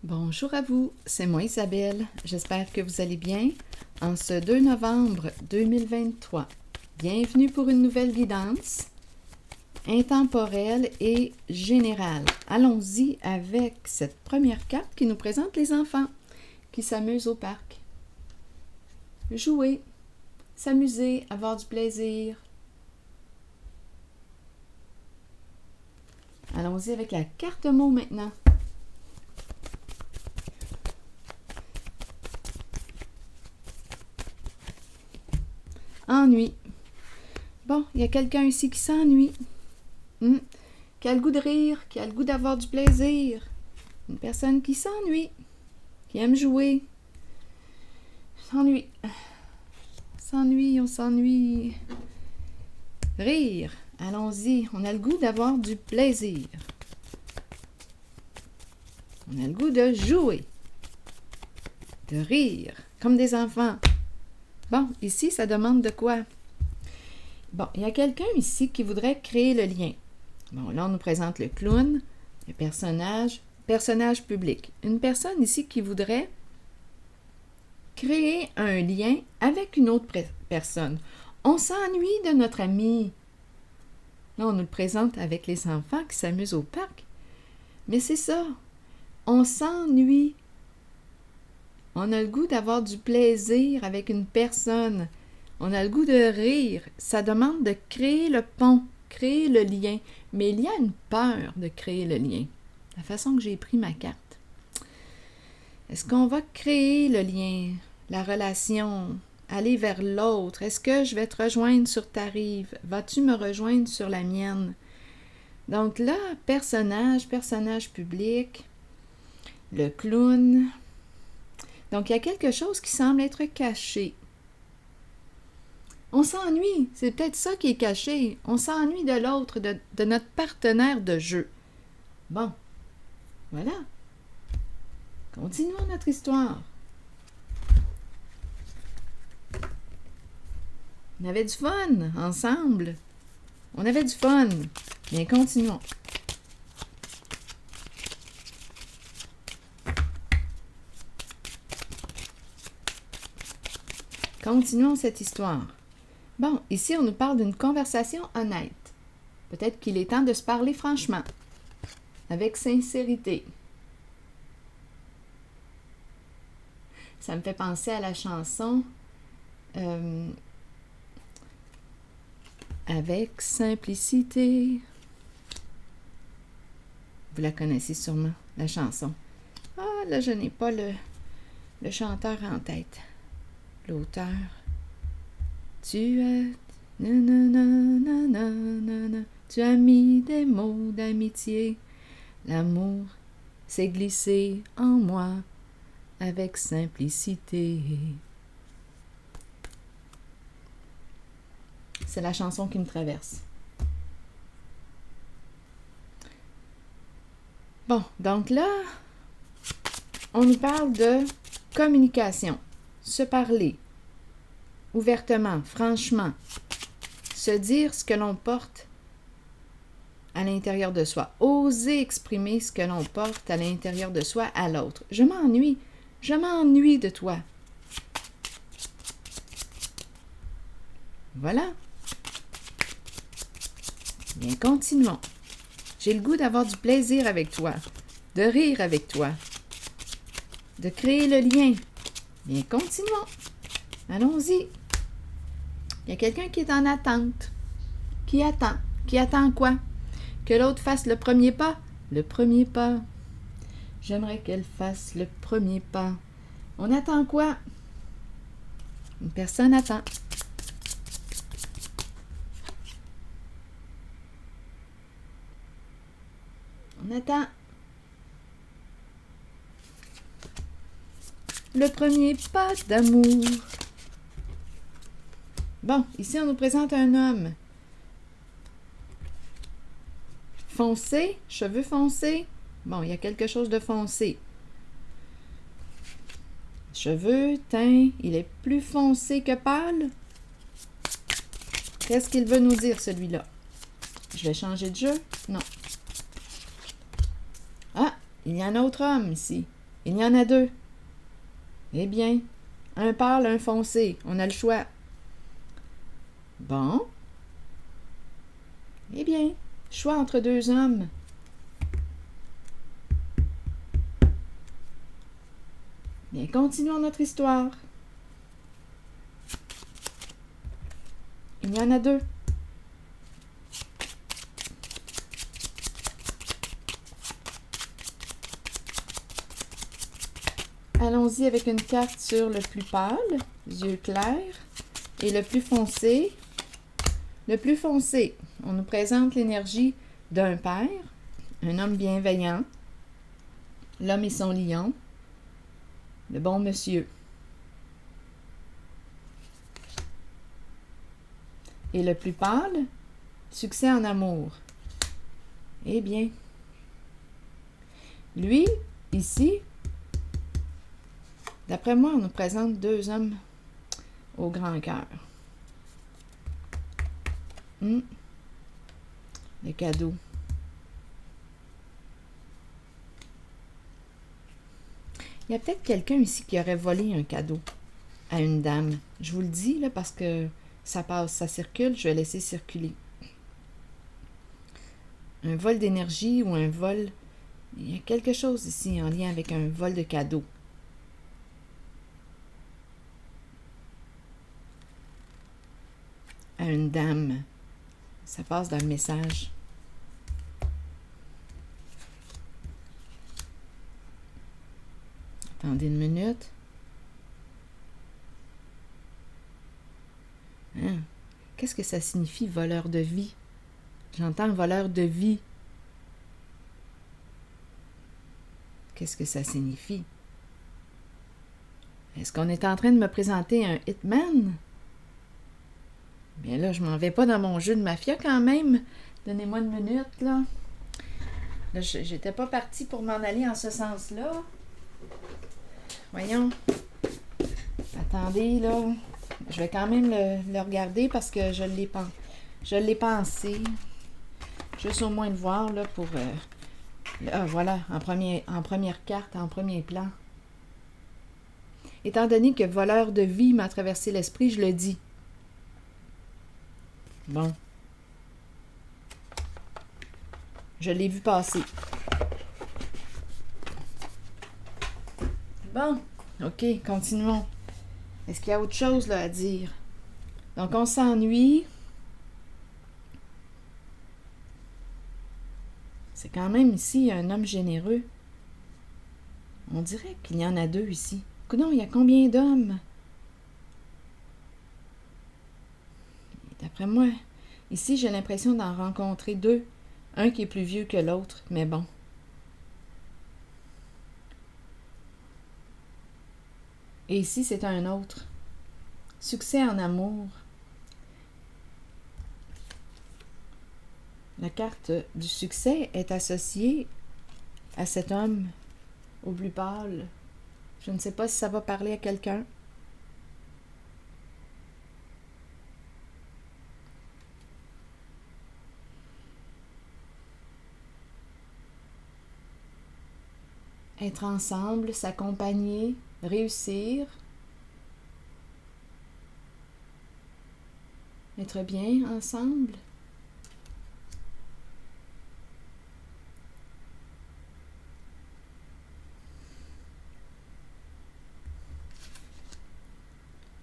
Bonjour à vous, c'est moi Isabelle. J'espère que vous allez bien en ce 2 novembre 2023. Bienvenue pour une nouvelle guidance intemporelle et générale. Allons-y avec cette première carte qui nous présente les enfants qui s'amusent au parc. Jouer, s'amuser, avoir du plaisir. Allons-y avec la carte mot maintenant. Ennui. Bon, il y a quelqu'un ici qui s'ennuie. Qui a le goût de rire, qui a le goût d'avoir du plaisir. Une personne qui s'ennuie, qui aime jouer. S'ennuie. On s'ennuie. Rire. Allons-y, on a le goût d'avoir du plaisir. On a le goût de jouer. De rire, comme des enfants. Bon, ici, ça demande de quoi? Bon, il y a quelqu'un ici qui voudrait créer le lien. Bon, là, on nous présente le clown, le personnage public. Une personne ici qui voudrait créer un lien avec une autre personne. On s'ennuie de notre ami. Là, on nous le présente avec les enfants qui s'amusent au parc. Mais c'est ça. On s'ennuie. On a le goût d'avoir du plaisir avec une personne. On a le goût de rire. Ça demande de créer le pont, créer le lien. Mais il y a une peur de créer le lien. La façon que j'ai pris ma carte. Est-ce qu'on va créer le lien, la relation, aller vers l'autre? Est-ce que je vais te rejoindre sur ta rive? Vas-tu me rejoindre sur la mienne? Donc là, personnage public, le clown. Donc, il y a quelque chose qui semble être caché. On s'ennuie, c'est peut-être ça qui est caché. On s'ennuie de l'autre, de notre partenaire de jeu. Bon, voilà. Continuons notre histoire. On avait du fun ensemble. On avait du fun. Bien, continuons. Continuons cette histoire. Bon, ici, on nous parle d'une conversation honnête. Peut-être qu'il est temps de se parler franchement, avec sincérité. Ça me fait penser à la chanson Avec simplicité. Vous la connaissez sûrement, la chanson. Ah, là, je n'ai pas le chanteur en tête. L'auteur. Tu as mis des mots d'amitié. L'amour s'est glissé en moi avec simplicité. C'est la chanson qui me traverse. Bon, donc là, on nous parle de communication. Se parler ouvertement, franchement, se dire ce que l'on porte à l'intérieur de soi, oser exprimer ce que l'on porte à l'intérieur de soi à l'autre. Je m'ennuie de toi. Voilà. Bien, continuons. J'ai le goût d'avoir du plaisir avec toi, de rire avec toi, de créer le lien. Bien, continuons. Allons-y. Il y a quelqu'un qui est en attente. Qui attend. Qui attend quoi? Que l'autre fasse le premier pas. Le premier pas. J'aimerais qu'elle fasse le premier pas. On attend quoi? Une personne attend. On attend. Le premier pas d'amour. Bon, ici, on nous présente un homme. Foncé, cheveux foncés. Bon, il y a quelque chose de foncé. Cheveux, teint, il est plus foncé que pâle. Qu'est-ce qu'il veut nous dire, celui-là? Je vais changer de jeu? Non. Ah, il y a un autre homme ici. Il y en a deux. Eh bien, un pâle, un foncé. On a le choix. Bon. Eh bien, choix entre deux hommes. Bien, continuons notre histoire. Il y en a deux. Allons-y avec une carte sur le plus pâle, yeux clairs, et le plus foncé. Le plus foncé, on nous présente l'énergie d'un père, un homme bienveillant, l'homme et son lion, le bon monsieur. Et le plus pâle, succès en amour. Eh bien, lui, ici, d'après moi, on nous présente deux hommes au grand cœur. Le cadeau. Il y a peut-être quelqu'un ici qui aurait volé un cadeau à une dame. Je vous le dis, là, parce que ça passe, ça circule, je vais laisser circuler. Un vol d'énergie ou un vol... Il y a quelque chose ici en lien avec un vol de cadeau. À une dame. Ça passe dans le message. Attendez une minute. Qu'est-ce que ça signifie, voleur de vie? J'entends voleur de vie. Qu'est-ce que ça signifie? Est-ce qu'on est en train de me présenter un hitman? Bien là, je m'en vais pas dans mon jeu de mafia quand même. Donnez-moi une minute, là. Là, j'étais pas partie pour m'en aller en ce sens-là. Voyons. Attendez, là. Je vais quand même le regarder parce que je l'ai pensé. Juste au moins le voir, là, pour... voilà, en première carte, en premier plan. Étant donné que voleur de vie m'a traversé l'esprit, je le dis. Bon. Je l'ai vu passer. Bon. OK, continuons. Est-ce qu'il y a autre chose là à dire? Donc, on s'ennuie. C'est quand même ici un homme généreux. On dirait qu'il y en a deux ici. Coudonc, il y a combien d'hommes? D'après moi, ici, j'ai l'impression d'en rencontrer deux. Un qui est plus vieux que l'autre, mais bon. Et ici, c'est un autre. Succès en amour. La carte du succès est associée à cet homme au plus pâle. Je ne sais pas si ça va parler à quelqu'un. Être ensemble, s'accompagner, réussir. Être bien ensemble.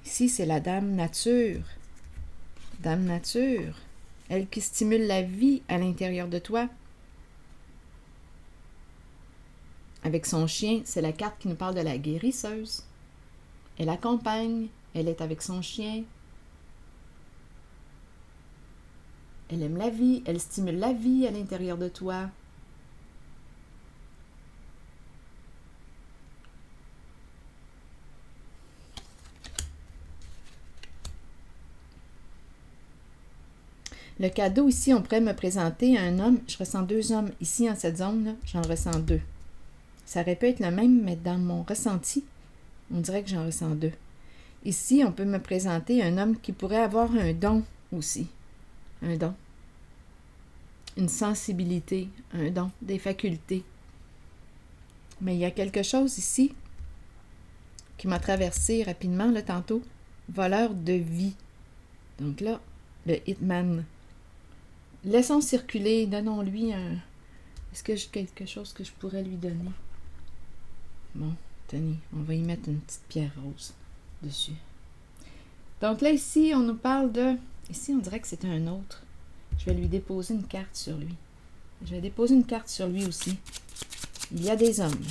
Ici, c'est la Dame Nature. Dame Nature, elle qui stimule la vie à l'intérieur de toi. Avec son chien, c'est la carte qui nous parle de la guérisseuse. Elle accompagne, elle est avec son chien. Elle aime la vie, elle stimule la vie à l'intérieur de toi. Le cadeau, ici, on pourrait me présenter un homme. Je ressens deux hommes. Ici, en cette zone-là, j'en ressens deux. Ça aurait pu être le même, mais dans mon ressenti, on dirait que j'en ressens deux. Ici, on peut me présenter un homme qui pourrait avoir un don aussi. Un don. Une sensibilité, un don, des facultés. Mais il y a quelque chose ici qui m'a traversé rapidement, là, tantôt. Voleur de vie. Donc là, le hitman. Laissons circuler, donnons-lui un... Est-ce que j'ai quelque chose que je pourrais lui donner? Bon, tenez, on va y mettre une petite pierre rose dessus. Donc là, ici, on nous parle de... Ici, on dirait que c'est un autre. Je vais lui déposer une carte sur lui. Je vais déposer une carte sur lui aussi. Il y a des hommes.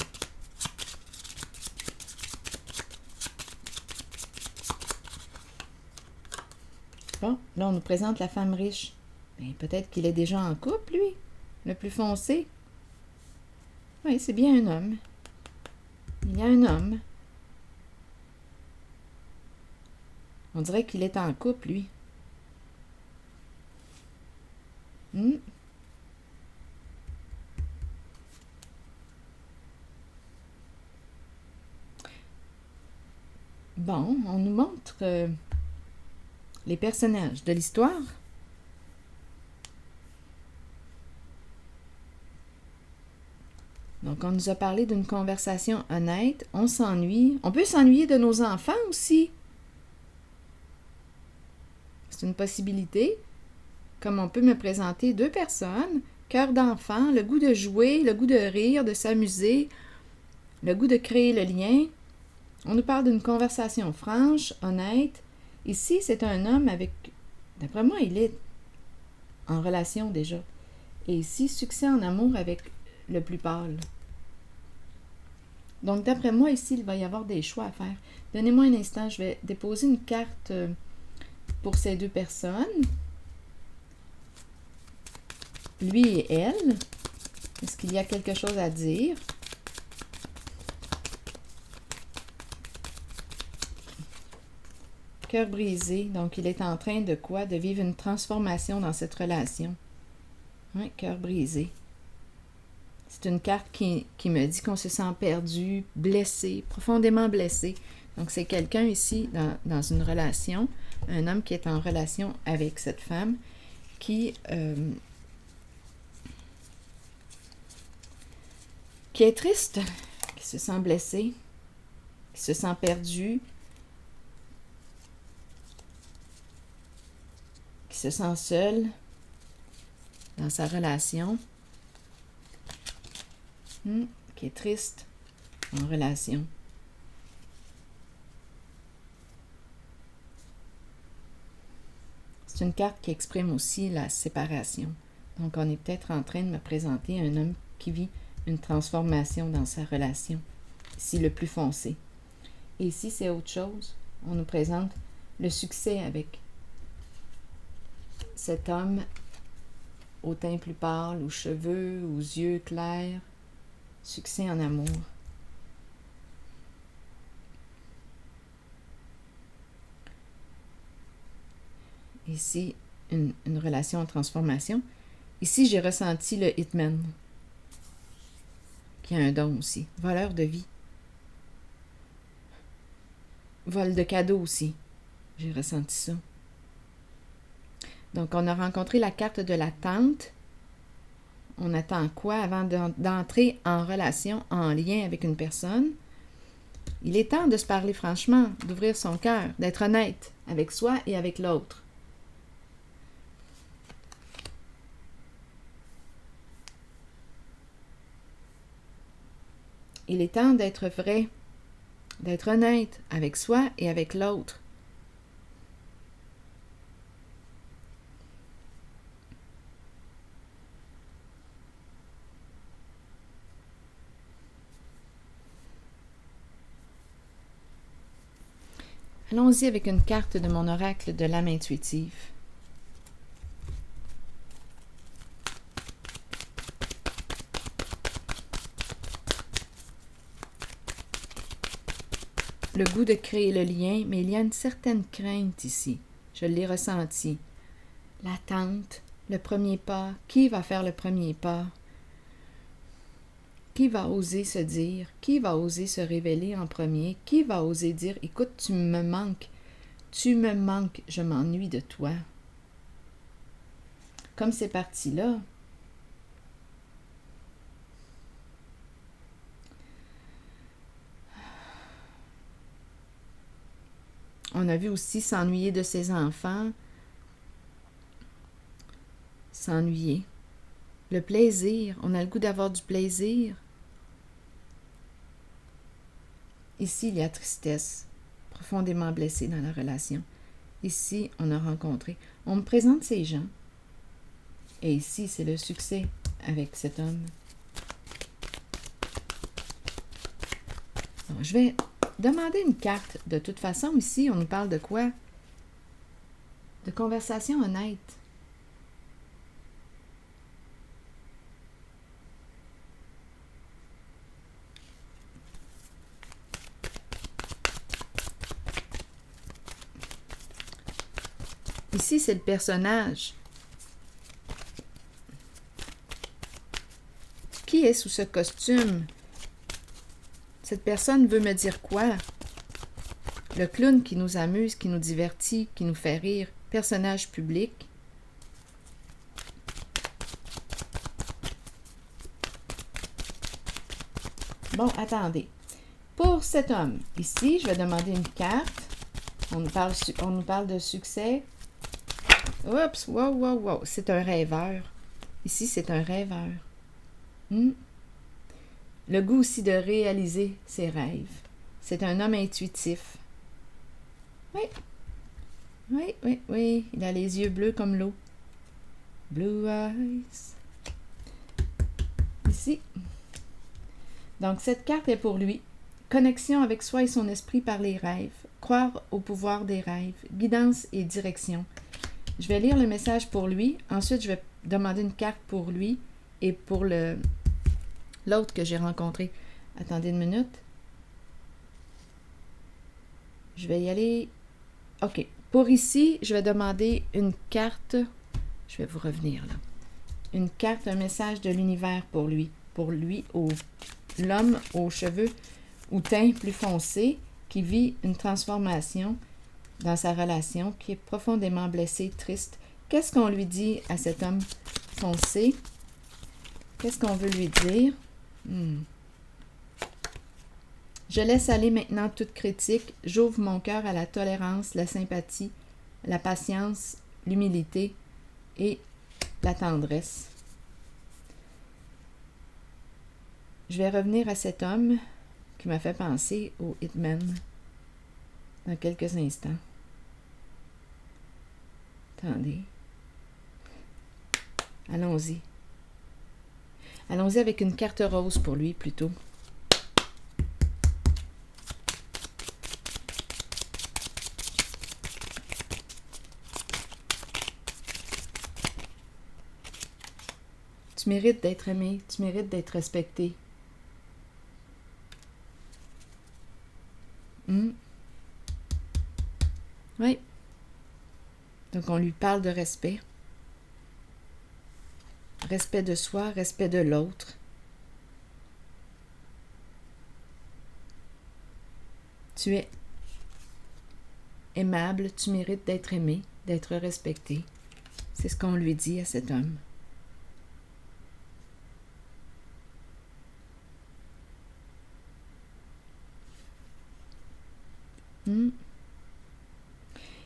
Bon, là, on nous présente la femme riche. Bien, peut-être qu'il est déjà en couple, lui, le plus foncé. Oui, c'est bien un homme. Il y a un homme. On dirait qu'il est en couple, lui. Bon, on nous montre les personnages de l'histoire. Donc, on nous a parlé d'une conversation honnête. On s'ennuie. On peut s'ennuyer de nos enfants aussi. C'est une possibilité. Comme on peut me présenter deux personnes, cœur d'enfant, le goût de jouer, le goût de rire, de s'amuser, le goût de créer le lien. On nous parle d'une conversation franche, honnête. Ici, c'est un homme avec... D'après moi, il est en relation déjà. Et ici, succès en amour avec le plus pâle. Donc, d'après moi, ici, il va y avoir des choix à faire. Donnez-moi un instant, je vais déposer une carte pour ces deux personnes. Lui et elle. Est-ce qu'il y a quelque chose à dire? Cœur brisé. Donc, il est en train de quoi? De vivre une transformation dans cette relation. Oui, cœur brisé. C'est une carte qui me dit qu'on se sent perdu, blessé, profondément blessé. Donc, c'est quelqu'un ici dans une relation, un homme qui est en relation avec cette femme qui est triste, qui se sent blessé, qui se sent perdu, qui se sent seul dans sa relation, qui est triste en relation. C'est une carte qui exprime aussi la séparation. Donc, on est peut-être en train de me présenter un homme qui vit une transformation dans sa relation. Ici, le plus foncé. Et ici, c'est autre chose. On nous présente le succès avec cet homme au teint plus pâle, aux cheveux, aux yeux clairs. Succès en amour. Ici, une relation en transformation. Ici, j'ai ressenti le hitman, qui a un don aussi. Voleur de vie. Vol de cadeaux aussi. J'ai ressenti ça. Donc, on a rencontré la carte de la tante. On attend quoi avant d'entrer en relation, en lien avec une personne? Il est temps de se parler franchement, d'ouvrir son cœur, d'être honnête avec soi et avec l'autre. Il est temps d'être vrai, d'être honnête avec soi et avec l'autre. Allons-y avec une carte de mon oracle de l'âme intuitive. Le goût de créer le lien, mais il y a une certaine crainte ici. Je l'ai ressenti. L'attente, le premier pas. Qui va faire le premier pas? Qui va oser se dire? Qui va oser se révéler en premier? Qui va oser dire, écoute, tu me manques, je m'ennuie de toi. Comme c'est parti là, On a vu aussi s'ennuyer de ses enfants. S'ennuyer. Le plaisir. On a le goût d'avoir du plaisir. Ici, il y a tristesse. Profondément blessé dans la relation. Ici, on a rencontré. On me présente ces gens. Et ici, c'est le succès avec cet homme. Bon, je vais demander une carte. De toute façon, ici, on nous parle de quoi? De conversation honnête. Ici, c'est le personnage. Qui est sous ce costume? Cette personne veut me dire quoi? Le clown qui nous amuse, qui nous divertit, qui nous fait rire. Personnage public. Bon, attendez. Pour cet homme, ici, je vais demander une carte. On nous parle de succès. Oups, wow. C'est un rêveur. Ici, c'est un rêveur. Le goût aussi de réaliser ses rêves. C'est un homme intuitif. Oui. Il a les yeux bleus comme l'eau. Blue eyes. Ici. Donc, cette carte est pour lui. Connexion avec soi et son esprit par les rêves. Croire au pouvoir des rêves. Guidance et direction. Je vais lire le message pour lui. Ensuite, je vais demander une carte pour lui et pour l'autre que j'ai rencontré. Attendez une minute. Je vais y aller. OK. Pour ici, je vais demander une carte. Je vais vous revenir là. Une carte, un message de l'univers pour lui. Pour lui, l'homme aux cheveux ou teint plus foncé qui vit une transformation dans sa relation, qui est profondément blessé, triste. Qu'est-ce qu'on lui dit à cet homme foncé? Qu'est-ce qu'on veut lui dire? Je laisse aller maintenant toute critique. J'ouvre mon cœur à la tolérance, la sympathie, la patience, l'humilité et la tendresse. Je vais revenir à cet homme qui m'a fait penser au Hitman dans quelques instants. Attendez. Allons-y. Allons-y avec une carte rose pour lui, plutôt. Tu mérites d'être aimé, tu mérites d'être respecté. Oui. Donc, on lui parle de respect. Respect de soi, respect de l'autre. Tu es aimable, tu mérites d'être aimé, d'être respecté. C'est ce qu'on lui dit à cet homme.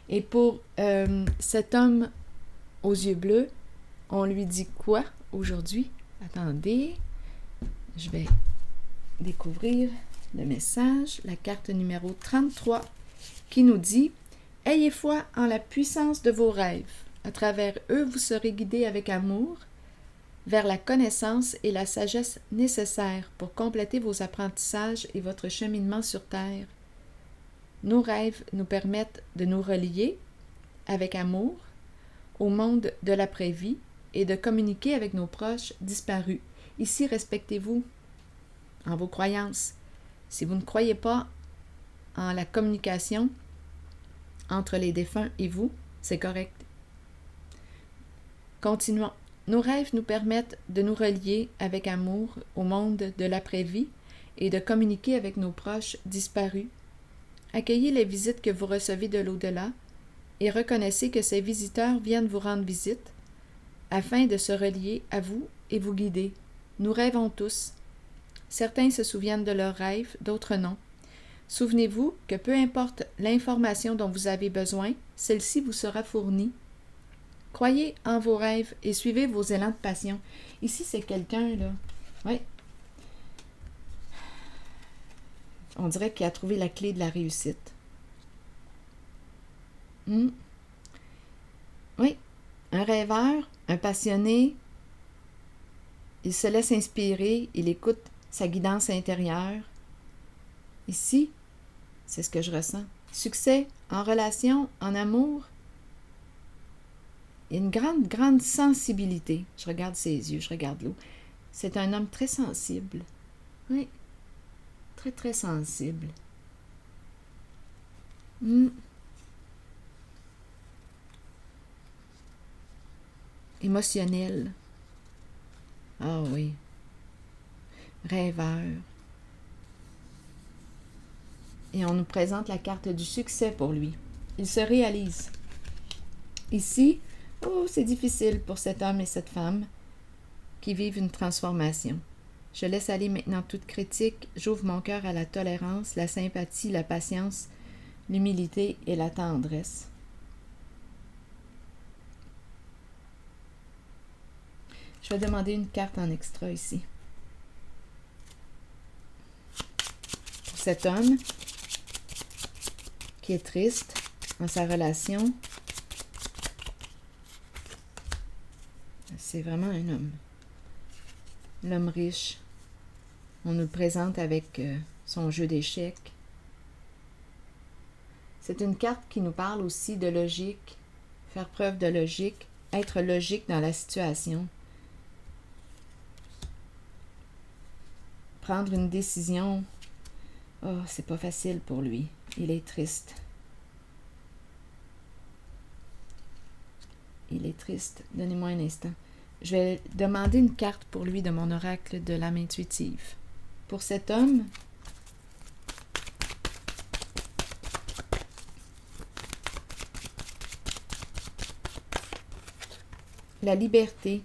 Et pour cet homme aux yeux bleus, on lui dit quoi aujourd'hui? Attendez, je vais découvrir le message, la carte numéro 33, qui nous dit « Ayez foi en la puissance de vos rêves. À travers eux, vous serez guidés avec amour vers la connaissance et la sagesse nécessaires pour compléter vos apprentissages et votre cheminement sur Terre. Nos rêves nous permettent de nous relier avec amour au monde de l'après-vie et de communiquer avec nos proches disparus. Ici, respectez-vous en vos croyances. Si vous ne croyez pas en la communication entre les défunts et vous, c'est correct. Continuons. Nos rêves nous permettent de nous relier avec amour au monde de l'après-vie et de communiquer avec nos proches disparus. Accueillez les visites que vous recevez de l'au-delà et reconnaissez que ces visiteurs viennent vous rendre visite afin de se relier à vous et vous guider. Nous rêvons tous. Certains se souviennent de leurs rêves, d'autres non. Souvenez-vous que peu importe l'information dont vous avez besoin, celle-ci vous sera fournie. Croyez en vos rêves et suivez vos élans de passion. Ici, c'est quelqu'un, là. Oui. On dirait qu'il a trouvé la clé de la réussite. Oui. Un rêveur, un passionné, il se laisse inspirer, il écoute sa guidance intérieure. Ici, c'est ce que je ressens. Succès en relation, en amour. Il y a une grande, grande sensibilité. Je regarde ses yeux, je regarde l'eau. C'est un homme très sensible. Oui, très, très sensible. Émotionnel. Ah oui. Rêveur. Et on nous présente la carte du succès pour lui. Il se réalise. Ici, c'est difficile pour cet homme et cette femme qui vivent une transformation. Je laisse aller maintenant toute critique, j'ouvre mon cœur à la tolérance, la sympathie, la patience, l'humilité et la tendresse. Je vais demander une carte en extra ici. Pour cet homme qui est triste dans sa relation, c'est vraiment un homme. L'homme riche, on nous le présente avec son jeu d'échecs. C'est une carte qui nous parle aussi de logique, faire preuve de logique, être logique dans la situation. Prendre une décision, c'est pas facile pour lui. Il est triste. Il est triste. Donnez-moi un instant. Je vais demander une carte pour lui de mon oracle de l'âme intuitive. Pour cet homme, la liberté.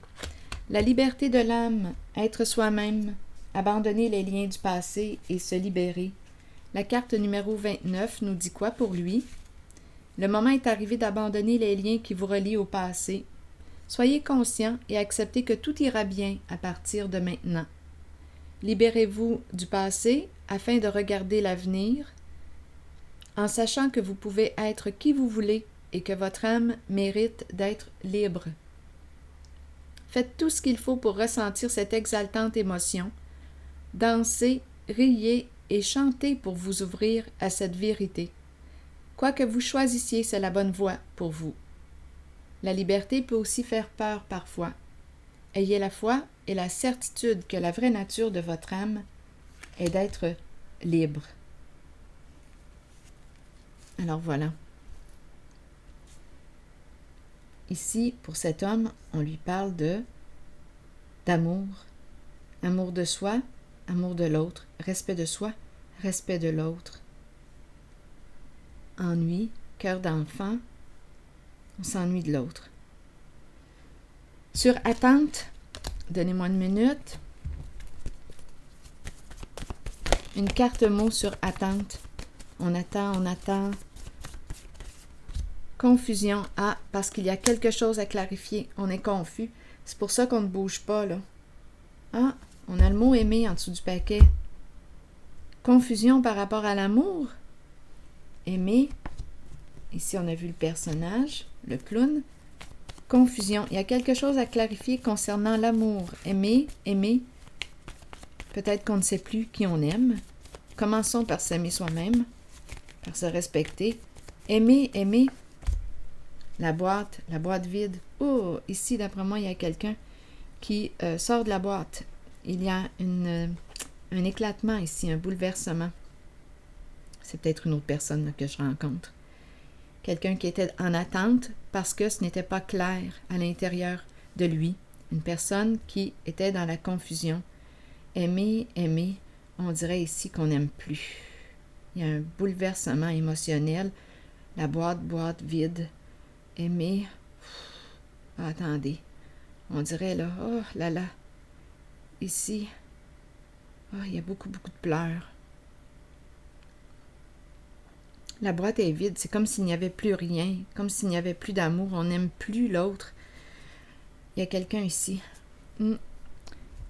La liberté de l'âme, être soi-même, abandonner les liens du passé et se libérer. La carte numéro 29 nous dit quoi pour lui? Le moment est arrivé d'abandonner les liens qui vous relient au passé. Soyez conscient et acceptez que tout ira bien à partir de maintenant. Libérez-vous du passé afin de regarder l'avenir, en sachant que vous pouvez être qui vous voulez et que votre âme mérite d'être libre. Faites tout ce qu'il faut pour ressentir cette exaltante émotion. Dansez, riez et chantez pour vous ouvrir à cette vérité. Quoi que vous choisissiez, c'est la bonne voie pour vous. La liberté peut aussi faire peur parfois. Ayez la foi et la certitude que la vraie nature de votre âme est d'être libre. Alors voilà. Ici, pour cet homme, on lui parle d'amour. Amour de soi, amour de l'autre. Respect de soi, respect de l'autre. Ennui, cœur d'enfant, on s'ennuie de l'autre. Sur attente, donnez-moi une minute. Une carte mot sur attente. On attend. Confusion. Ah, parce qu'il y a quelque chose à clarifier. On est confus. C'est pour ça qu'on ne bouge pas, là. Ah, on a le mot aimer en dessous du paquet. Confusion par rapport à l'amour. Aimer. Ici, on a vu le personnage, le clown. Confusion. Il y a quelque chose à clarifier concernant l'amour. Aimer. Peut-être qu'on ne sait plus qui on aime. Commençons par s'aimer soi-même, par se respecter. Aimer. La boîte vide. Oh, ici, d'après moi, il y a quelqu'un qui sort de la boîte. Il y a un éclatement ici, un bouleversement. C'est peut-être une autre personne là, que je rencontre. Quelqu'un qui était en attente parce que ce n'était pas clair à l'intérieur de lui. Une personne qui était dans la confusion. Aimer, on dirait ici qu'on n'aime plus. Il y a un bouleversement émotionnel. La boîte vide. Aimer. Attendez. On dirait là, oh là là. Ici. Oh, il y a beaucoup de pleurs. La boîte est vide, c'est comme s'il n'y avait plus rien, comme s'il n'y avait plus d'amour, on n'aime plus l'autre. Il y a quelqu'un ici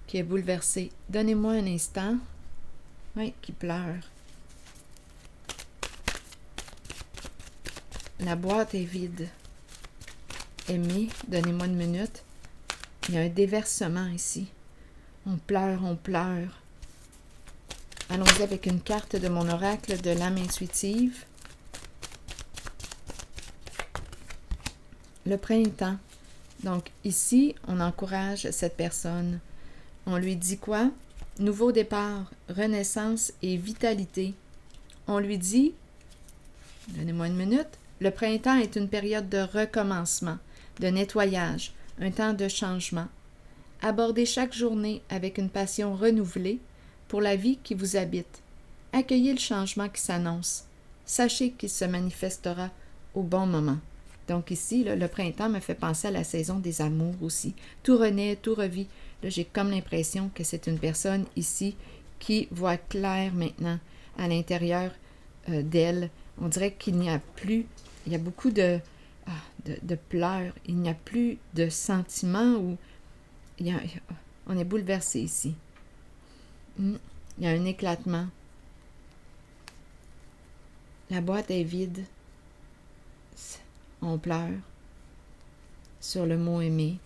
qui est bouleversé. Donnez-moi un instant. Oui, qui pleure. La boîte est vide. Aimé, donnez-moi une minute. Il y a un déversement ici. On pleure, on pleure. Allons-y avec une carte de mon oracle de l'âme intuitive. Le printemps. Donc ici, on encourage cette personne. On lui dit quoi? Nouveau départ, renaissance et vitalité. On lui dit, donnez-moi une minute, le printemps est une période de recommencement, de nettoyage, un temps de changement. Abordez chaque journée avec une passion renouvelée pour la vie qui vous habite. Accueillez le changement qui s'annonce. Sachez qu'il se manifestera au bon moment. Donc ici, là, le printemps me fait penser à la saison des amours aussi. Tout renaît, tout revit. Là, j'ai comme l'impression que c'est une personne ici qui voit clair maintenant à l'intérieur d'elle. On dirait qu'il n'y a plus, il y a beaucoup de pleurs, il n'y a plus de sentiments où on est bouleversé ici. Il y a un éclatement. La boîte est vide. On pleure sur le mot aimer.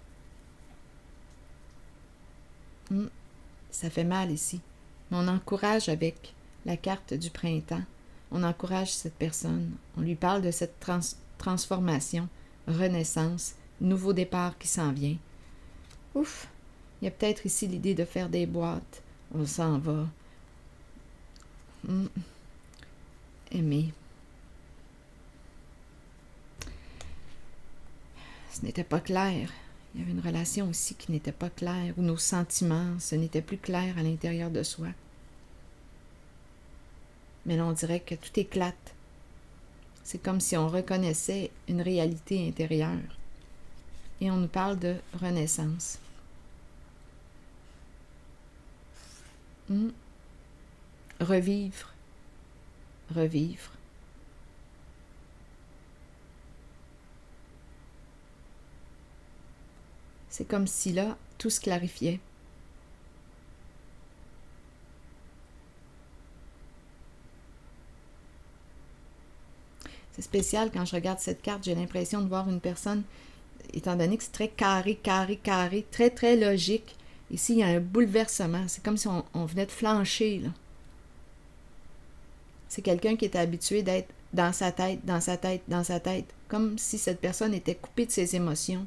Ça fait mal ici. Mais on encourage avec la carte du printemps. On encourage cette personne. On lui parle de cette transformation, renaissance, nouveau départ qui s'en vient. Ouf! Il y a peut-être ici l'idée de faire des boîtes. On s'en va. Aimer. Ce n'était pas clair. Il y avait une relation aussi qui n'était pas claire, où nos sentiments, ce n'était plus clair à l'intérieur de soi. Mais là, on dirait que tout éclate. C'est comme si on reconnaissait une réalité intérieure. Et on nous parle de renaissance. Revivre. Revivre. C'est comme si là, tout se clarifiait. C'est spécial quand je regarde cette carte, j'ai l'impression de voir une personne, étant donné que c'est très carré, très, très logique. Ici, il y a un bouleversement. C'est comme si on venait de flancher, là. C'est quelqu'un qui est habitué d'être dans sa tête, comme si cette personne était coupée de ses émotions.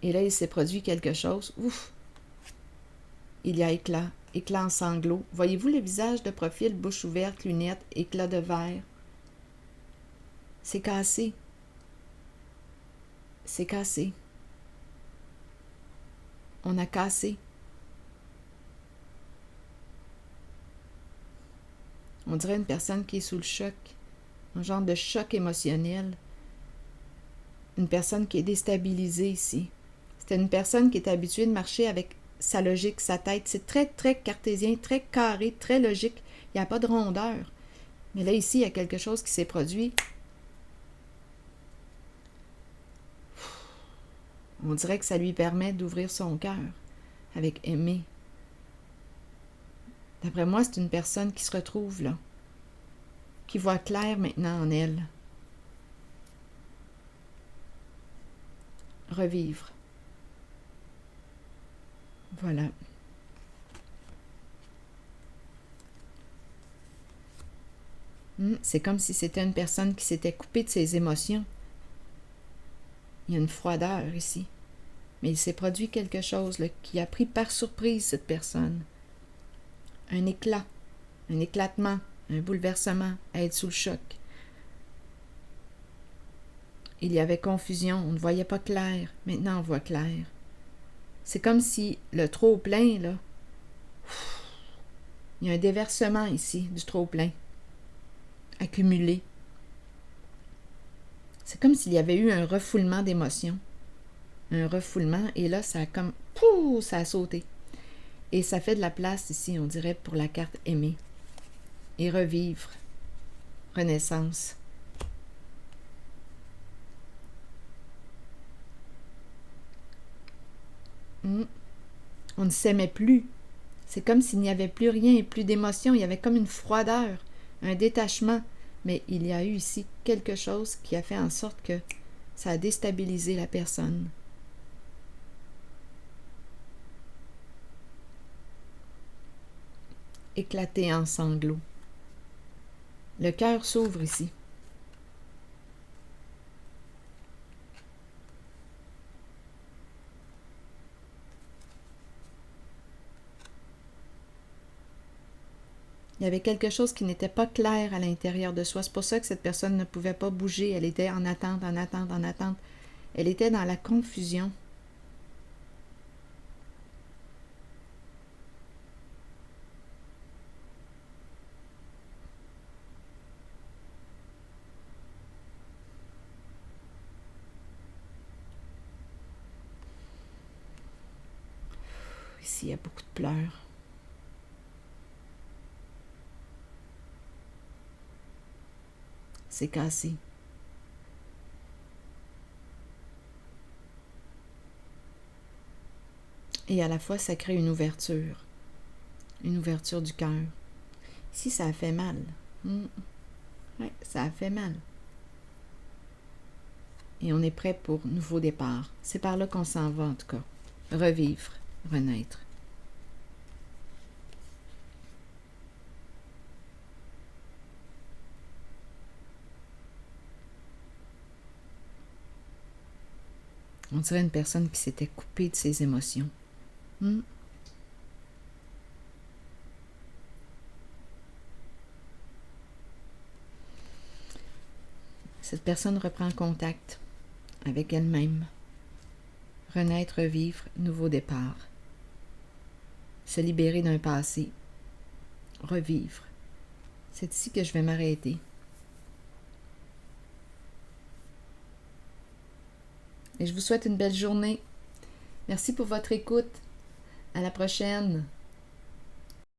Et là, il s'est produit quelque chose. Ouf! Il y a éclat en sanglots. Voyez-vous le visage de profil, bouche ouverte, lunettes, éclat de verre? C'est cassé. C'est cassé. On a cassé. On dirait une personne qui est sous le choc, un genre de choc émotionnel. Une personne qui est déstabilisée ici. C'est une personne qui est habituée de marcher avec sa logique, sa tête. C'est très, très cartésien, très carré, très logique. Il n'y a pas de rondeur. Mais là, ici, il y a quelque chose qui s'est produit. On dirait que ça lui permet d'ouvrir son cœur avec aimer. D'après moi, c'est une personne qui se retrouve là, qui voit clair maintenant en elle. Revivre. Voilà. C'est comme si c'était une personne qui s'était coupée de ses émotions. Il y a une froideur ici. Mais il s'est produit quelque chose là, qui a pris par surprise cette personne. Un éclat, un éclatement, un bouleversement, à être sous le choc. Il y avait confusion, on ne voyait pas clair. Maintenant, on voit clair. C'est comme si le trop-plein, là, il y a un déversement ici du trop-plein, accumulé. C'est comme s'il y avait eu un refoulement d'émotions. Un refoulement, et là, ça a comme... Pouh, ça a sauté. Et ça fait de la place ici, on dirait, pour la carte aimer. Et revivre. Renaissance. On ne s'aimait plus. C'est comme s'il n'y avait plus rien et plus d'émotion. Il y avait comme une froideur, un détachement. Mais il y a eu ici quelque chose qui a fait en sorte que ça a déstabilisé la personne. Éclaté en sanglots. Le cœur s'ouvre ici. Il y avait quelque chose qui n'était pas clair à l'intérieur de soi. C'est pour ça que cette personne ne pouvait pas bouger. Elle était en attente, en attente, en attente. Elle était dans la confusion. Ici, il y a beaucoup de pleurs. C'est cassé. Et à la fois, ça crée une ouverture du cœur. Ici, ça a fait mal. Ouais, ça a fait mal. Et on est prêt pour nouveau départ. C'est par là qu'on s'en va, en tout cas. Revivre, renaître. On dirait une personne qui s'était coupée de ses émotions. Cette personne reprend contact avec elle-même. Renaître, revivre, nouveau départ. Se libérer d'un passé. Revivre. C'est ici que je vais m'arrêter. Et je vous souhaite une belle journée. Merci pour votre écoute. À la prochaine.